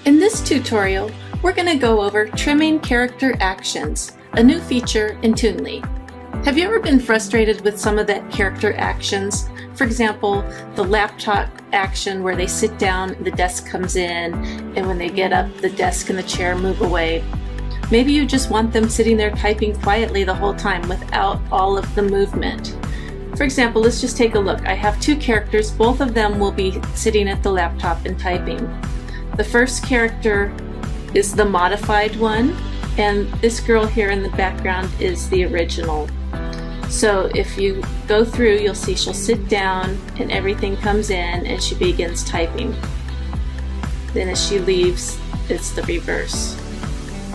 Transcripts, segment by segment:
In this tutorial, we're going to go over trimming character actions, a new feature in Toonly. Have you ever been frustrated with some of that character actions? For example, the laptop action where they sit down, the desk comes in, and when they get up, the desk and the chair move away. Maybe you just want them sitting there typing quietly the whole time without all of the movement. For example, let's just take a look. I have two characters. Both of them will be sitting at the laptop and typing. The first character is the modified one, and this girl here in the background is the original. So if you go through, you'll see she'll sit down and everything comes in and she begins typing. Then as she leaves, it's the reverse.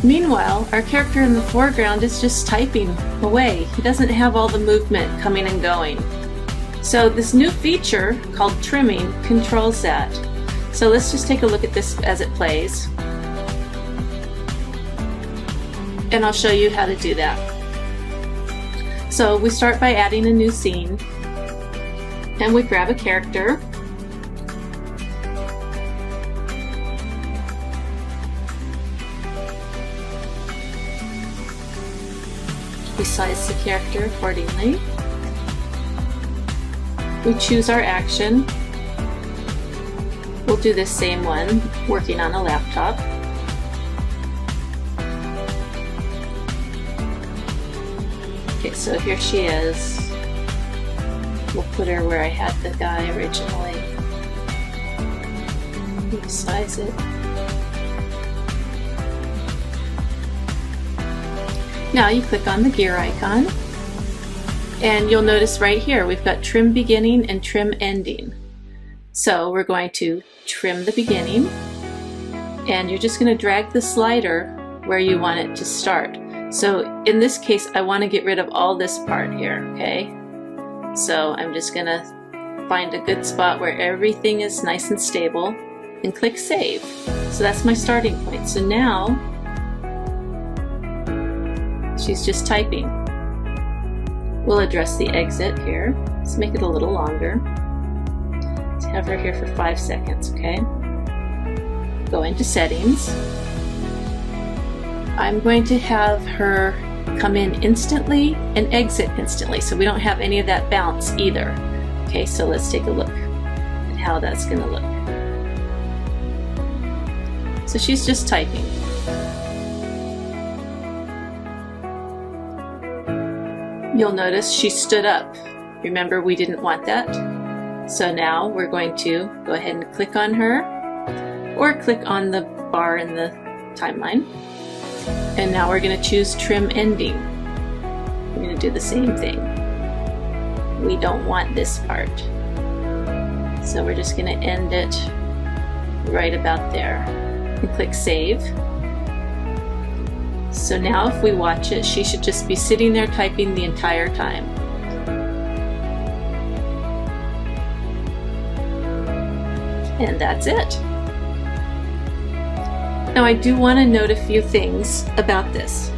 Meanwhile, our character in the foreground is just typing away. He doesn't have all the movement coming and going. So this new feature called trimming controls that. So let's just take a look at this as it plays. And I'll show you how to do that. So we start by adding a new scene. And we grab a character. We size the character accordingly. We choose our action. We'll do this same one, working on a laptop. Okay, so here she is. We'll put her where I had the guy originally. Resize it. Now you click on the gear icon, and you'll notice right here we've got trim beginning and trim ending. So we're going to trim the beginning, and you're just going to drag the slider where you want it to start. So in this case, I want to get rid of all this part here, okay? So I'm just going to find a good spot where everything is nice and stable and click Save. So that's my starting point. So now she's just typing. We'll address the exit here. Let's make it a little longer. Let's have her here for 5 seconds, okay? Go into settings. I'm going to have her come in instantly and exit instantly, so we don't have any of that bounce either. Okay, so let's take a look at how that's going to look. So she's just typing. You'll notice she stood up. Remember, we didn't want that. So now we're going to go ahead and click on her, or click on the bar in the timeline. And now we're going to choose trim ending. We're going to do the same thing. We don't want this part. So we're just going to end it right about there. And click Save. So now if we watch it, she should just be sitting there typing the entire time. And that's it. Now I do want to note a few things about this.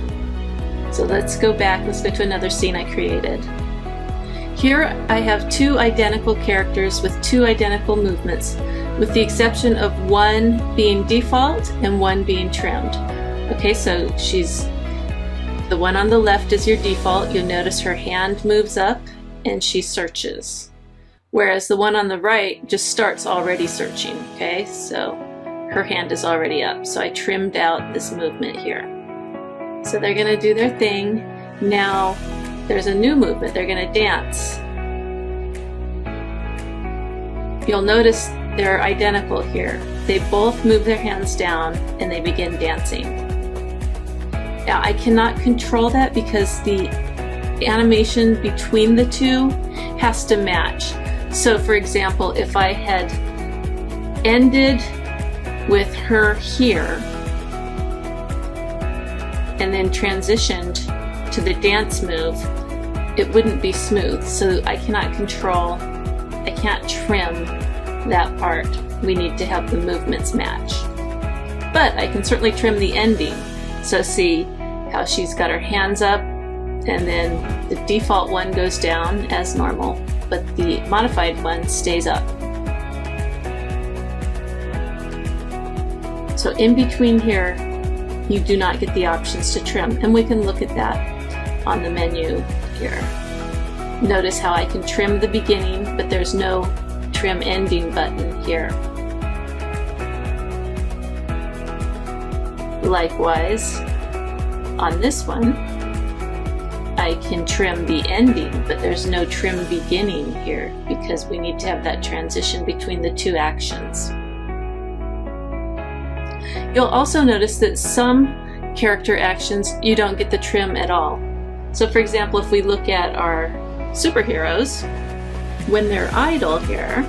So let's go back, let's go to another scene I created. Here I have two identical characters with two identical movements, with the exception of one being default and one being trimmed. Okay, so the one on the left is your default. You'll notice her hand moves up and she searches. Whereas the one on the right just starts already searching, okay? So her hand is already up. So I trimmed out this movement here. So they're gonna do their thing. Now there's a new movement, they're gonna dance. You'll notice they're identical here. They both move their hands down and they begin dancing. Now I cannot control that because the animation between the two has to match. So for example, if I had ended with her here and then transitioned to the dance move, it wouldn't be smooth. So I cannot control, I can't trim that part. We need to have the movements match. But I can certainly trim the ending. So see how she's got her hands up, and then the default one goes down as normal, but the modified one stays up. So in between here, you do not get the options to trim, and we can look at that on the menu here. Notice how I can trim the beginning, but there's no trim ending button here. Likewise, on this one, I can trim the ending, but there's no trim beginning here because we need to have that transition between the two actions. You'll also notice that some character actions you don't get the trim at all. So for example, if we look at our superheroes, when they're idle here,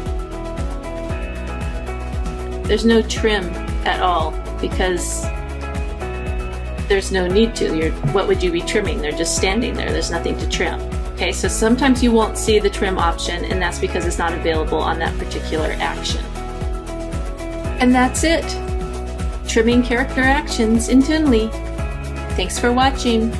there's no trim at all because there's no need to. What would you be trimming? They're just standing there. There's nothing to trim. Okay, so sometimes you won't see the trim option, and that's because it's not available on that particular action. And that's it. Trimming character actions in Toonly. Thanks for watching.